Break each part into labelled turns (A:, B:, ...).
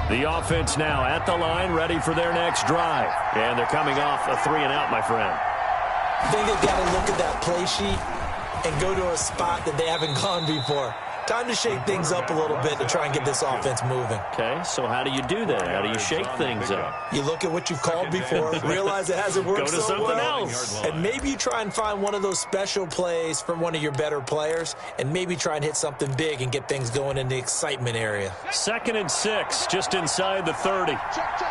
A: The offense now at the line, ready for their next drive. And they're coming off a 3-and-out, my friend.
B: I think they've got to look at that play sheet and go to a spot that they haven't gone before. Time to shake things up a little bit to try and get this offense moving.
A: Okay, so how do you do that? How do you shake things up?
B: You look at what you've called before, realize it hasn't worked
A: so
B: well.
A: Go to something else.
B: And maybe you try and find one of those special plays from one of your better players, and maybe try and hit something big and get things going in the excitement area.
A: 2nd and 6, just inside the 30.
C: Check.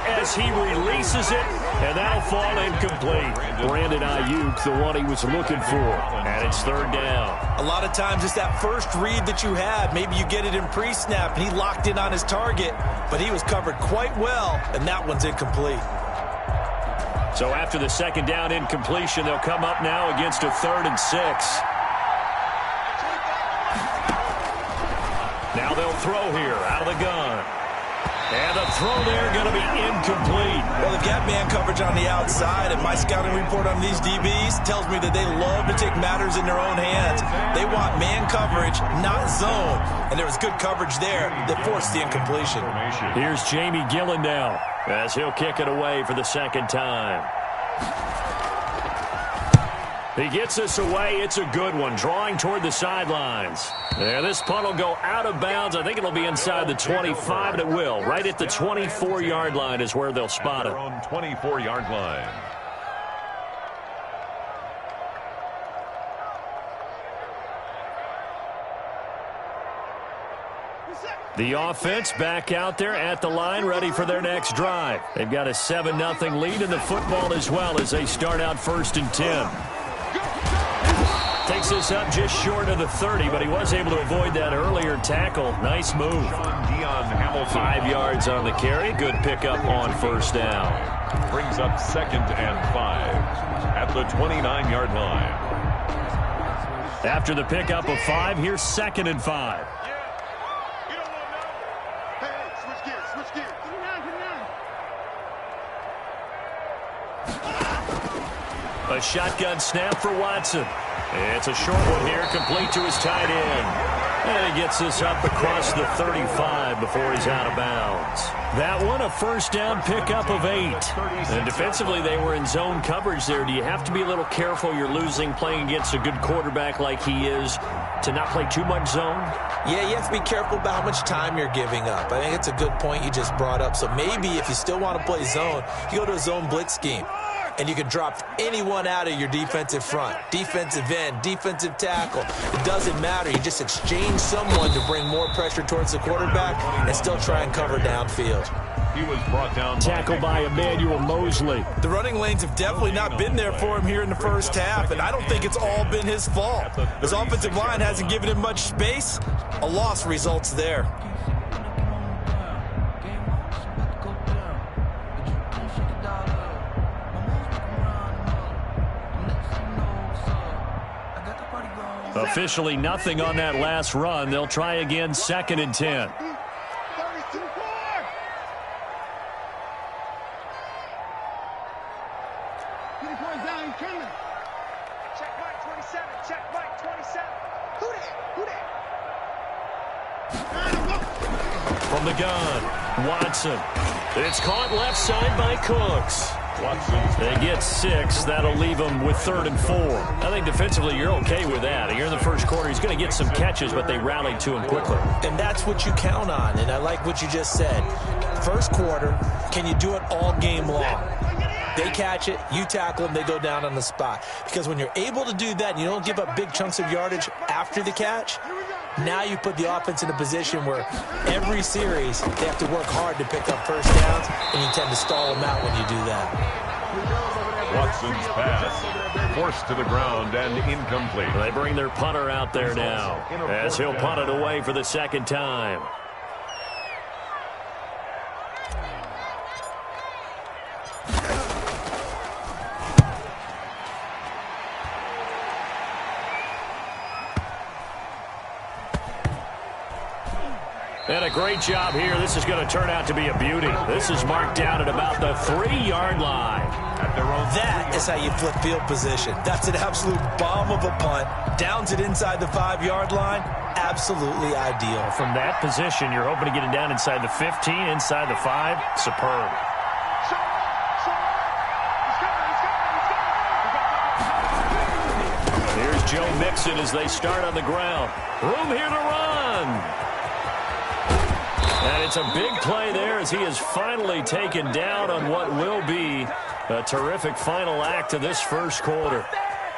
A: As he releases it, and that'll fall incomplete. Brandon Ayuk, the one he was looking for, and it's 3rd down.
B: A lot of times it's that first read that you have. Maybe you get it in pre-snap, and he locked in on his target, but he was covered quite well, and that one's incomplete.
A: So after the 2nd down incompletion, they'll come up now against a 3rd and 6. Now they'll throw here out of the gun. And the throw there going to be incomplete.
B: Well, they've got man coverage on the outside, and my scouting report on these DBs tells me that they love to take matters in their own hands. They want man coverage, not zone. And there was good coverage there that forced the incompletion.
A: Here's Jamie Gillen now as he'll kick it away for the 2nd time. He gets us away. It's a good one, drawing toward the sidelines. And this punt will go out of bounds. I think it'll be inside the 25, and it will. Right at the 24-yard line is where they'll spot it.
D: On 24-yard line.
A: The offense back out there at the line, ready for their next drive. They've got a 7-0 lead in the football as well as they start out 1st and 10. Takes this up just short of the 30, but he was able to avoid that earlier tackle. Nice move. 5 yards on the carry. Good pickup on 1st down.
D: Brings up 2nd and 5 at the 29-yard line.
A: After the pickup of 5, here's 2nd and 5. A shotgun snap for Watson. It's a short one here, complete to his tight end. And he gets this up across the 35 before he's out of bounds. That one, a 1st down pickup of 8. And defensively, they were in zone coverage there. Do you have to be a little careful? You're losing playing against a good quarterback like he is to not play too much zone?
B: Yeah, you have to be careful about how much time you're giving up. I think it's a good point you just brought up. So maybe if you still want to play zone, you go to a zone blitz scheme. And you can drop anyone out of your defensive front, defensive end, defensive tackle. It doesn't matter. You just exchange someone to bring more pressure towards the quarterback and still try and cover downfield.
D: He was brought down.
A: Tackled by Emmanuel Mosley.
B: The running lanes have definitely not been there for him here in the 1st half, and I don't think it's all been his fault. His offensive line hasn't given him much space. A loss results there.
A: Officially nothing on that last run. They'll try again, 2nd and 10. From the gun, Watson. It's caught left side by Cooks. They get 6. That'll leave them with 3rd and 4. I think defensively you're okay with that. Here in the 1st quarter, he's going to get some catches, but they rallied to him quickly.
B: And that's what you count on, and I like what you just said. 1st quarter, can you do it all game long? They catch it, you tackle them, they go down on the spot. Because when you're able to do that and you don't give up big chunks of yardage after the catch, now you put the offense in a position where every series they have to work hard to pick up 1st downs, and you tend to stall them out when you do that.
D: Watson's pass forced to the ground and incomplete.
A: They bring their punter out there now as he'll punt it away for the 2nd time. And a great job here. This is going to turn out to be a beauty. This is marked down at about the 3-yard line.
B: That is how you flip field position. That's an absolute bomb of a punt. Downs it inside the 5-yard line. Absolutely ideal.
A: From that position, you're hoping to get it down inside the 15, inside the 5. Superb. Here's Joe Mixon as they start on the ground. Room here to run. And it's a big play there as he is finally taken down on what will be a terrific final act of this first quarter.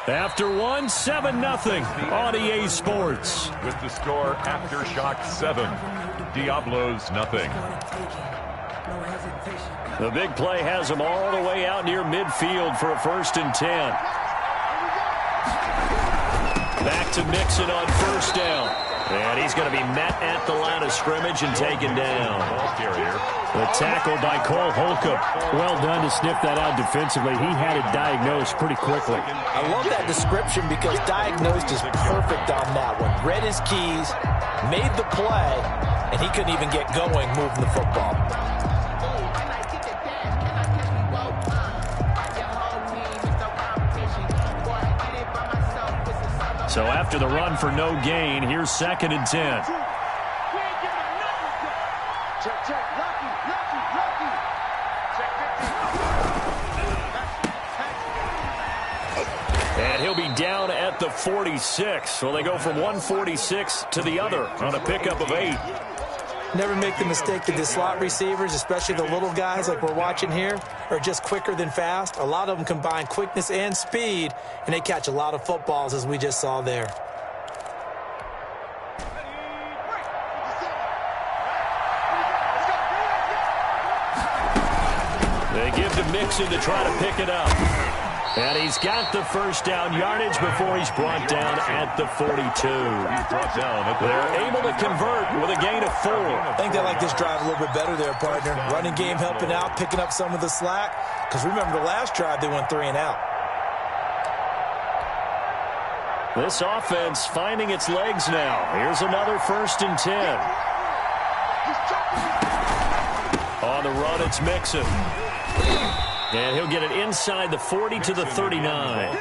A: After 1, 7-0 on EA Sports.
D: With the score Aftershock 7, Diablos 0.
A: The big play has him all the way out near midfield for a 1st and 10. Back to Mixon on 1st down. And he's going to be met at the line of scrimmage and taken down. The tackle by Cole Holcomb.
C: Well done to sniff that out defensively. He had it diagnosed pretty quickly.
B: I love that description because diagnosed is perfect on that one. Read his keys, made the play, and he couldn't even get going moving the football.
A: So after the run for no gain, here's 2nd and 10. And he'll be down at the 46. So they go from 146 to the other on a pickup of 8.
B: Never make the mistake that the slot receivers, especially the little guys like we're watching here, are just quicker than fast. A lot of them combine quickness and speed, and they catch a lot of footballs, as we just saw there.
A: They give to Mixon to try to pick it up. And he's got the 1st down yardage before he's brought down at the 42. They're able to convert with a gain of 4.
B: I think they like this drive a little bit better there, partner. Running game helping out, picking up some of the slack. Because remember the last drive, they went 3 and out.
A: This offense finding its legs now. Here's another 1st and 10. On the run, it's Mixon. And he'll get it inside the 40 to the 39.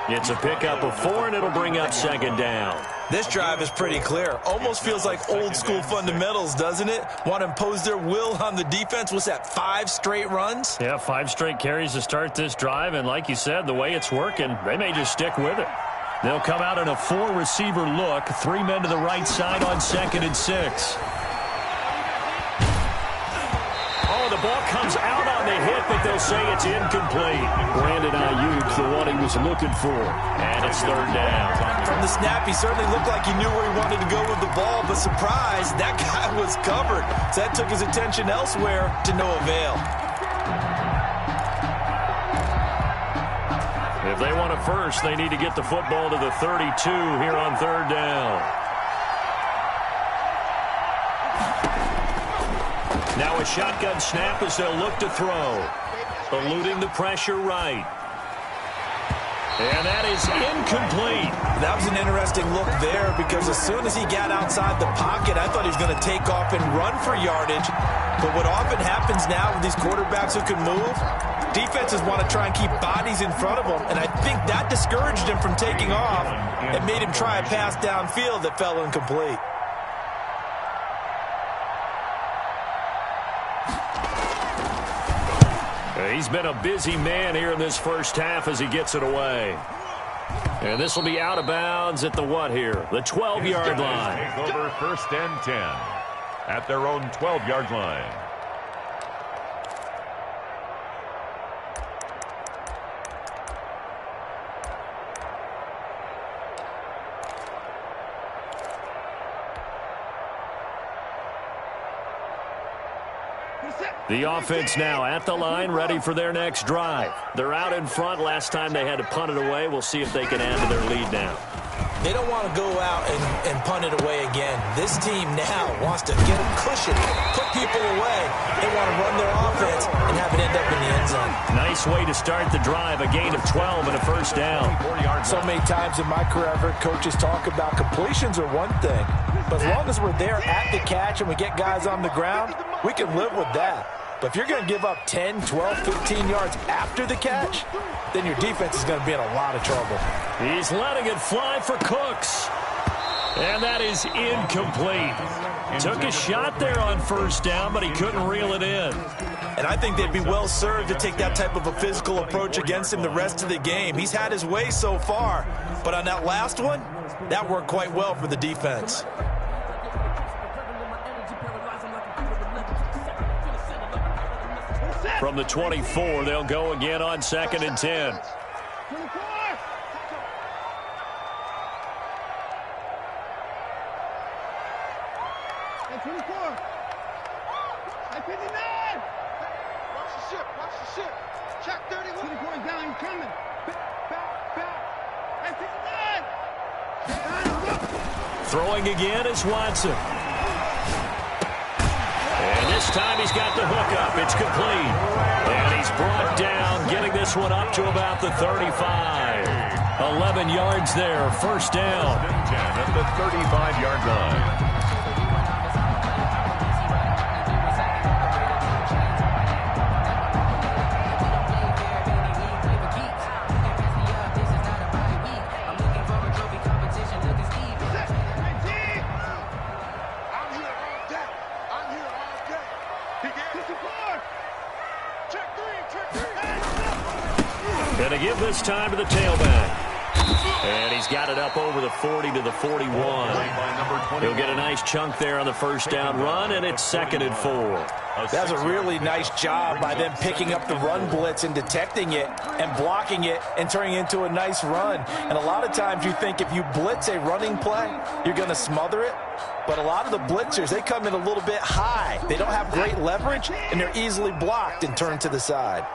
A: It's a pickup of 4, and it'll bring up 2nd down.
B: This drive is pretty clear. Almost feels like old school fundamentals, doesn't it? Want to impose their will on the defense. What's that, 5 straight runs?
A: Yeah, 5 straight carries to start this drive. And like you said, the way it's working, they may just stick with it. They'll come out in a 4-receiver look. 3 men to the right side on 2nd and 6. The ball comes out on the hit, but they'll say it's incomplete. Brandon Ayuk, the one he was looking for. And it's 3rd down.
B: From the snap, he certainly looked like he knew where he wanted to go with the ball, but surprise, that guy was covered. So that took his attention elsewhere to no avail.
A: If they want a first, they need to get the football to the 32 here on 3rd down. Now a shotgun snap as they'll look to throw. Eluding the pressure right. And that is incomplete.
B: That was an interesting look there because as soon as he got outside the pocket, I thought he was going to take off and run for yardage. But what often happens now with these quarterbacks who can move, defenses want to try and keep bodies in front of them. And I think that discouraged him from taking off and made him try a pass downfield that fell incomplete.
A: He's been a busy man here in this first half as he gets it away. And this will be out of bounds at the what here? The 12-yard line.
D: Takes over 1st and 10 at their own 12-yard line.
A: The offense now at the line, ready for their next drive. They're out in front. Last time they had to punt it away. We'll see if they can add to their lead now.
B: They don't want to go out and punt it away again. This team now wants to get a cushion, put people away. They want to run their offense and have it end up in the end zone.
A: Nice way to start the drive. A gain of 12 and a 1st down.
B: So many times in my career, I've heard coaches talk about completions are one thing. But as long as we're there at the catch and we get guys on the ground, we can live with that. But if you're going to give up 10, 12, 15 yards after the catch, then your defense is going to be in a lot of trouble.
A: He's letting it fly for Cooks. And that is incomplete. Took a shot there on first down, but he couldn't reel it in.
B: And I think they'd be well served to take that type of a physical approach against him the rest of the game. He's had his way so far, but on that last one, that worked quite well for the defense.
A: From the 24, they'll go again on 2nd and 10. Throwing again is Watson. And this time he's got the hook up. It's complete. And he's brought down, getting this one up to about the 35. 11 yards there, first down.
D: 10 at the 35-yard line.
A: And to give this time to the tailback. And he's got it up over the 40 to the 41. He'll get a nice chunk there on the first down run, and it's 2nd and 4.
B: That was a really nice job by them picking up the run blitz and detecting it and blocking it and turning it into a nice run. And a lot of times you think if you blitz a running play, you're going to smother it. But a lot of the blitzers, they come in a little bit high. They don't have great leverage, and they're easily blocked and turned to the side.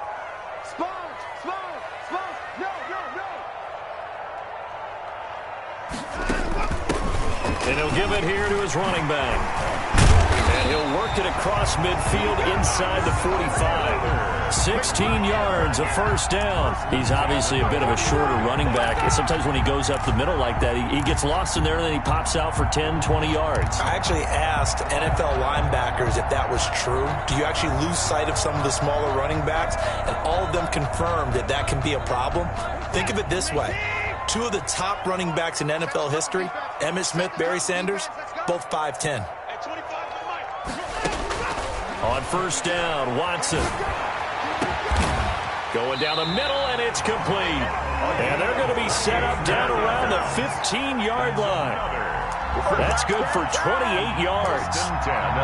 A: And he'll give it here to his running back. And he'll work it across midfield inside the 45. 16 yards, a first down. He's obviously a bit of a shorter running back. And sometimes when he goes up the middle like that, he gets lost in there and then he pops out for 10, 20 yards.
B: I actually asked NFL linebackers if that was true. Do you actually lose sight of some of the smaller running backs? And all of them confirmed that that can be a problem. Think of it this way. Two of the top running backs in NFL history, Emmitt Smith, Barry Sanders, both 5'10".
A: On first down, Watson. Going down the middle, and it's complete. And they're going to be set up down around the 15-yard line. That's good for 28 yards.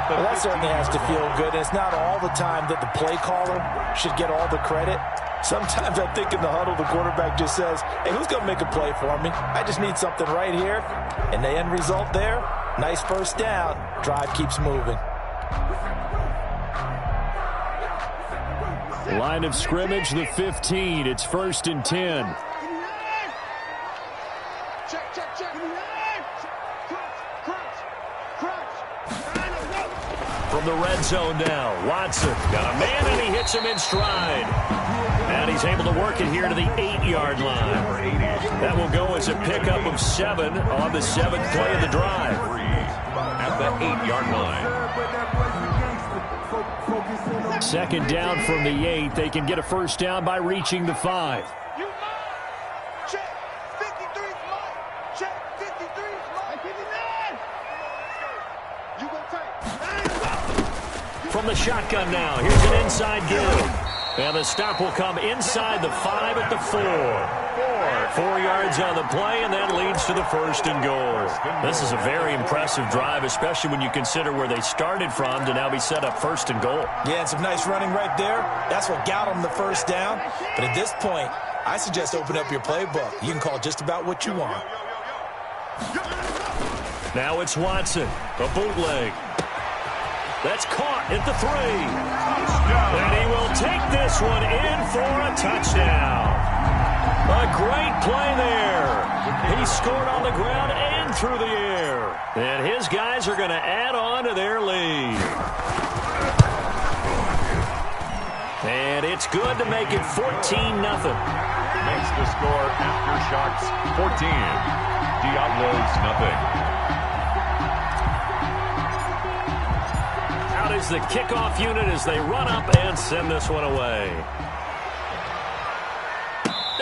B: Well, that certainly has to feel good. It's not all the time that the play caller should get all the credit. Sometimes I think in the huddle, the quarterback just says, hey, who's going to make a play for me? I just need something right here. And the end result there, nice first down. Drive keeps moving.
C: Line of scrimmage, the 15. It's 1st and 10.
A: From the red zone now, Watson got a man and he hits him in stride. And he's able to work it here to the 8-yard line. That will go as a pickup of 7 on the 7th play of the drive.
D: At the 8-yard line.
C: 2nd down from the 8. They can get a first down by reaching the 5.
A: From the shotgun now, here's an inside give. And the stop will come inside the 5 at the 4. 4 yards on the play, and that leads to the 1st and goal. This is a very impressive drive, especially when you consider where they started from to now be set up 1st and goal.
B: Yeah, and some nice running right there. That's what got them the first down. But at this point, I suggest open up your playbook. You can call just about what you want.
A: Now it's Watson, a bootleg. That's caught at the 3. And he will take this one in for a touchdown. A great play there. He scored on the ground and through the air. And his guys are going to add on to their lead. And it's good to make it 14-0.
D: Makes the score after shots 14. Diablos nothing.
A: the kickoff unit as they run up and send this one away.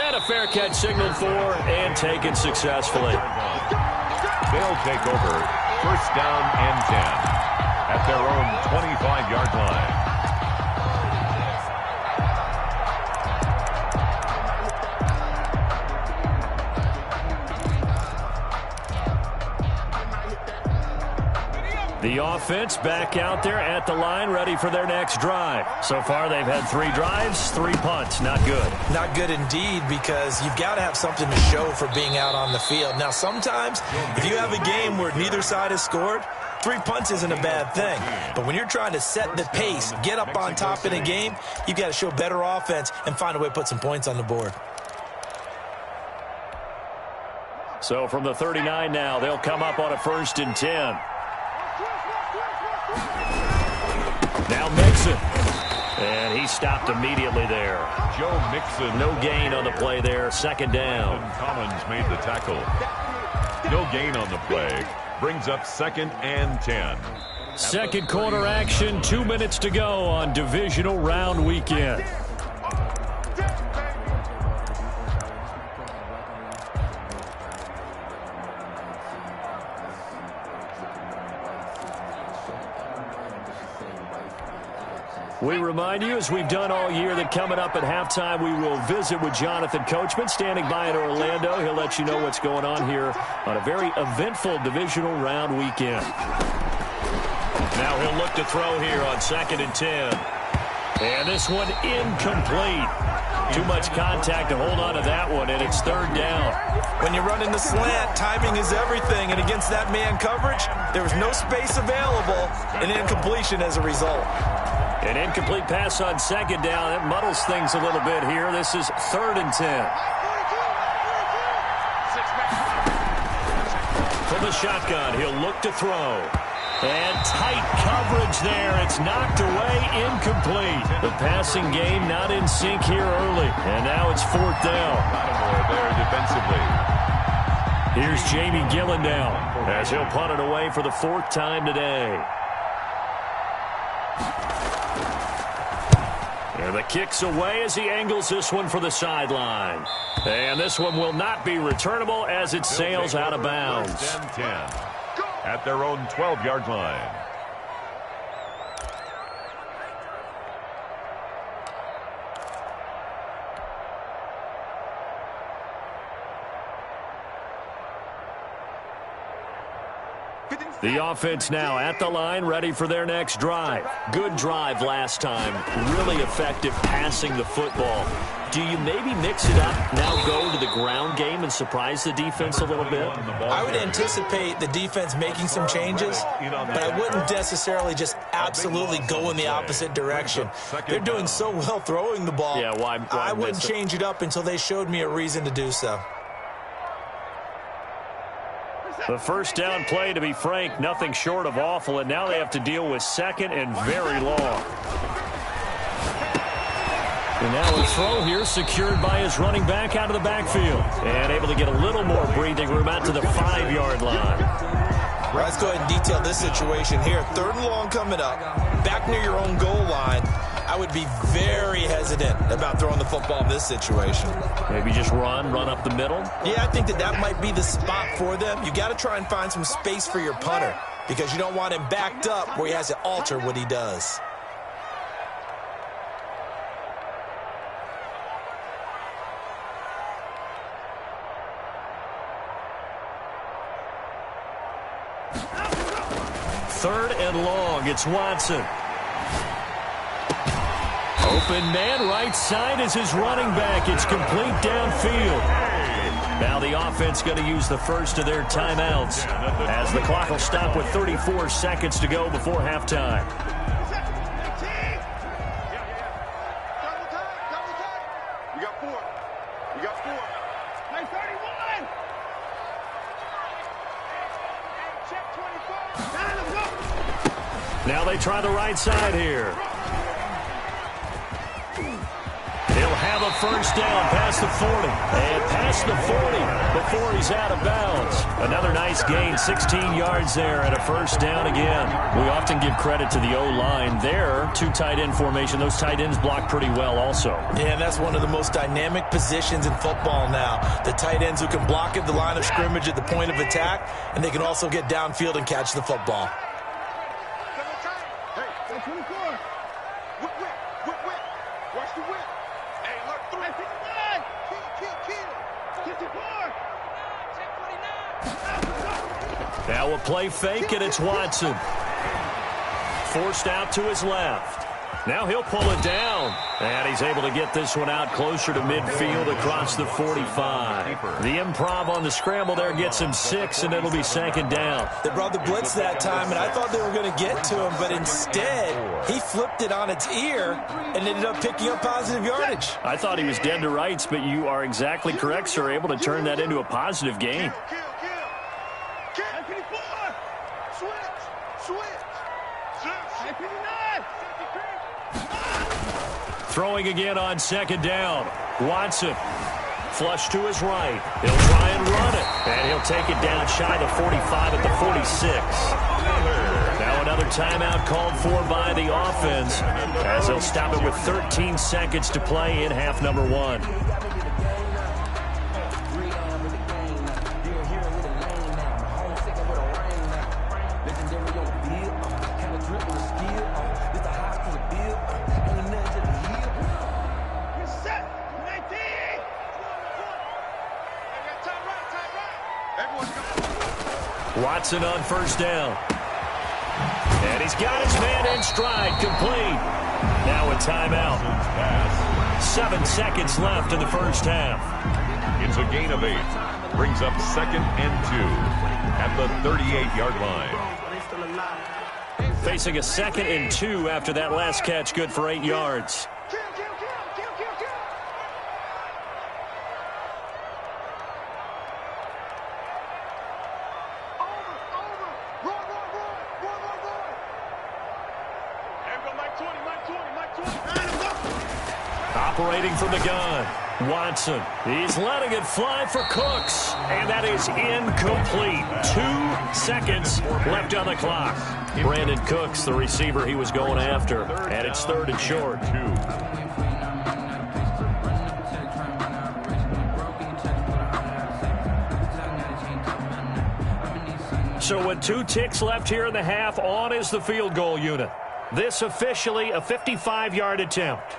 A: And a fair catch signaled for and taken successfully.
D: They'll take over first down and 10 at their own 25-yard line.
A: The offense back out there at the line, ready for their next drive. So far, they've had 3 drives, 3 punts. Not good.
B: Not good indeed, because you've got to have something to show for being out on the field. Now, sometimes, if you have a game where neither side has scored, 3 punts isn't a bad thing. But when you're trying to set the pace, get up on top in a game, you've got to show better offense and find a way to put some points on the board.
A: So from the 39 now, they'll come up on a 1st and 10. Now Mixon. And he stopped immediately there.
D: Joe Mixon.
A: No gain on the play there. 2nd down.
D: Collins made the tackle. No gain on the play. Brings up 2nd and 10.
A: Second quarter action. 2 minutes to go on divisional round weekend. We remind you, as we've done all year, that coming up at halftime, we will visit with Jonathan Coachman, standing by in Orlando. He'll let you know what's going on here on a very eventful divisional round weekend. Now he'll look to throw here on 2nd and 10. And this one incomplete. Too much contact to hold on to that one, and it's 3rd down.
B: When you're running the slant, timing is everything, and against that man coverage, there was no space available, and incompletion as a result.
A: An incomplete pass on 2nd down. That muddles things a little bit here. This is 3rd and 10. From the shotgun, he'll look to throw. And tight coverage there. It's knocked away, incomplete. The passing game not in sync here early. And now it's 4th down.
D: Lattimore there defensively.
A: Here's Jamie Gillen down as he'll punt it away for the 4th time today. And the kick's away as he angles this one for the sideline. And this one will not be returnable as it sails out of bounds.
D: 10 at their own 12-yard line.
A: The offense now at the line, ready for their next drive. Good drive last time. Really effective passing the football. Do you maybe mix it up, now go to the ground game and surprise the defense a little bit?
B: I would anticipate the defense making some changes, but I wouldn't necessarily just absolutely go in the opposite direction. They're doing so well throwing the ball.
A: Yeah, why
B: I wouldn't change it up until they showed me a reason to do so.
A: The first down play, to be frank, nothing short of awful, and now they have to deal with 2nd and very long. And now a throw here secured by his running back out of the backfield. And able to get a little more breathing room out to the 5-yard line.
B: Well, let's go ahead and detail this situation here. 3rd and long coming up, back near your own goal line. I would be very hesitant about throwing the football in this situation.
A: Maybe just run up the middle?
B: Yeah, I think that might be the spot for them. You got to try and find some space for your punter because you don't want him backed up where he has to alter what he does.
A: Third and long, it's Watson. Open man, right side is his running back. It's complete downfield. Now the offense going to use the first of their timeouts as the clock will stop with 34 seconds to go before halftime.
E: You got 4. You got 4. Hey, 31. Check 24. Let's go.
A: Now they try the right side here. He'll have a first down past the 40. And past the 40 before he's out of bounds. Another nice gain, 16 yards there and a first down again. We often give credit to the O-line there. Two tight end formation. Those tight ends block pretty well also.
B: Yeah, and that's one of the most dynamic positions in football now. The tight ends who can block at the line of scrimmage at the point of attack, and they can also get downfield and catch the football.
E: Hey, 24. Whip. Watch the whip. Hey, look, 3. Kill. 54.
A: Now a play fake, and it's Watson. Forced out to his left. Now he'll pull it down. And he's able to get this one out closer to midfield across the 45. The improv on the scramble there gets him 6, and it'll be second down.
B: They brought the blitz that time, and I thought they were going to get to him, but instead he flipped it on its ear and ended up picking up positive yardage.
C: I thought he was dead to rights, but you are exactly correct, sir. Able to turn that into a positive gain.
E: Kill. 54. Switch. 59.
A: Throwing again on second down. Watson. Flush to his right. He'll try and run it. And he'll take it down shy of the 45 at the 46. Now another timeout called for by the offense, as they'll stop it with 13 seconds to play in half number 1. Watson on first down. And he's got his man in stride, complete. Now a timeout. 7 seconds left in the first half.
D: It's a gain of 8. Brings up 2nd and 2 at the 38-yard line.
A: Facing a 2nd and 2 after that last catch, good for 8 yards. Operating from the gun, Watson. He's letting it fly for Cooks, and that is incomplete. 2 seconds left on the clock. Brandon Cooks, the receiver he was going after, and it's 3rd and short. So with 2 ticks left here in the half, on is the field goal unit. This officially a 55-yard attempt.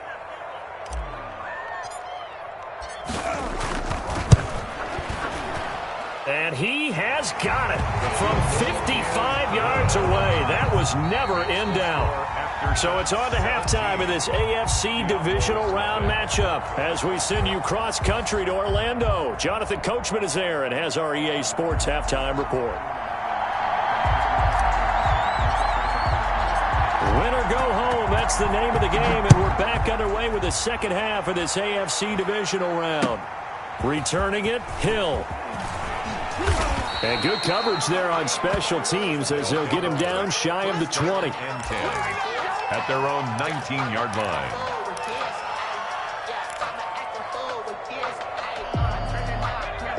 A: And he has got it from 55 yards away. That was never in doubt. So it's on to halftime in this AFC divisional round matchup as we send you cross-country to Orlando. Jonathan Coachman is there and has our EA Sports halftime report. Win or go home, that's the name of the game, and we're back underway with the second half of this AFC divisional round. Returning it, Hill. And good coverage there on special teams as they'll get him down shy of the 20.
D: And 10 at their own 19-yard line.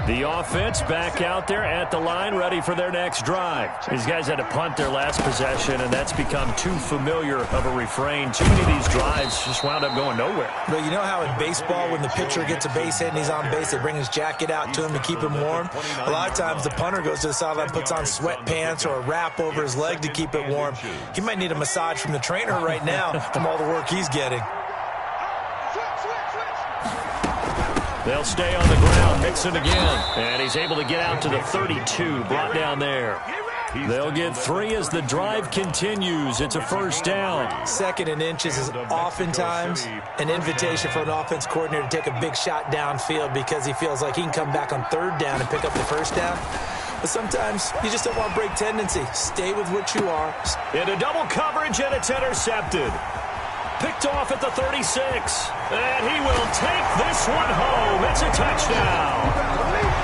A: The offense back out there at the line, ready for their next drive. These guys had to punt their last possession, and that's become too familiar of a refrain. Too many of these drives just wound up going nowhere.
B: But you know how in baseball, when the pitcher gets a base hit and he's on base, they bring his jacket out to him to keep him warm? A lot of times the punter goes to the sideline, puts on sweatpants or a wrap over his leg to keep it warm. He might need a massage from the trainer right now from all the work he's getting.
A: They'll stay on the ground, mix it again. And he's able to get out to the 32, brought down there. They'll get 3 as the drive continues. It's a first down.
B: 2nd and inches is oftentimes an invitation for an offense coordinator to take a big shot downfield because he feels like he can come back on 3rd down and pick up the first down. But sometimes you just don't want break tendency. Stay with what you are.
A: Into double coverage, and it's intercepted. Picked off at the 36. And he will take this one home. It's a touchdown.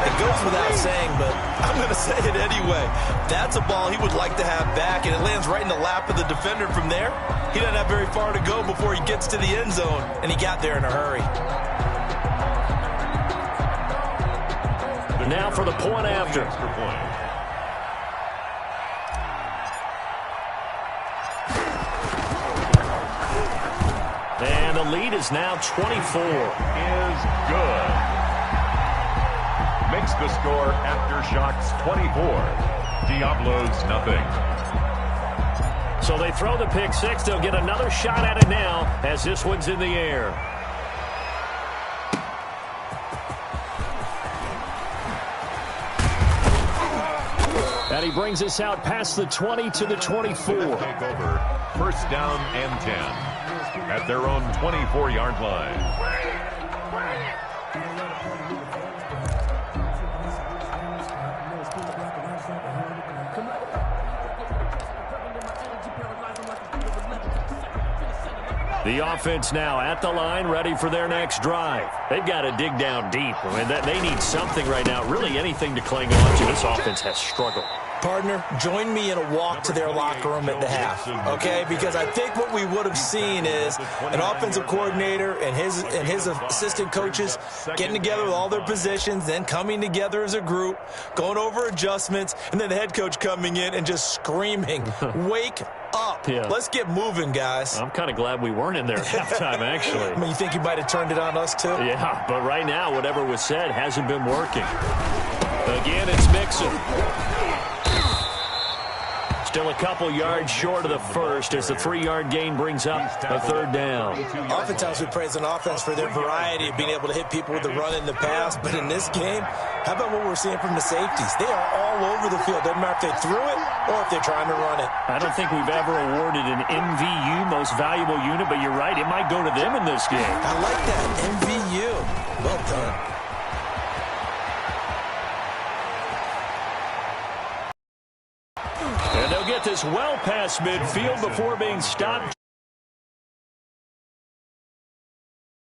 B: It goes without saying, but I'm going to say it anyway. That's a ball he would like to have back, and it lands right in the lap of the defender from there. He doesn't have very far to go before he gets to the end zone, and he got there in a hurry.
A: Now for the point after. And the lead is now 24.
D: Is good. Makes the score Aftershocks 24. Diablos nothing.
A: So they throw the pick six. They'll get another shot at it now as this one's in the air. And he brings us out past the 20 to the 24.
D: Take over. First down and 10 at their own 24-yard line.
A: The offense now at the line, ready for their next drive. They've got to dig down deep. I mean, they need something right now, really anything to cling on to. This offense has struggled.
B: Partner, join me in a walk to their locker room at the half, okay? Because I think what we would have seen is an offensive coordinator and his assistant coaches getting together with all their positions, then coming together as a group, going over adjustments, and then the head coach coming in and just screaming, wake up.
A: Yeah.
B: Let's get moving, guys.
A: I'm kind of glad we weren't in there at halftime, actually.
B: I mean, you think you might have turned it on us, too?
A: Yeah, but right now, whatever was said hasn't been working. Again, it's Mixon. Still a couple yards short of the first as the 3-yard gain brings up a third down.
B: Oftentimes we praise an offense for their variety of being able to hit people with the run in the pass, but in this game, how about what we're seeing from the safeties? They are all over the field. Doesn't matter if they threw it or if they're trying to run it.
A: I don't think we've ever awarded an MVU, most valuable unit, but you're right, it might go to them in this game.
B: I like that, MVU. Well done.
A: And they'll get this well past midfield before being stopped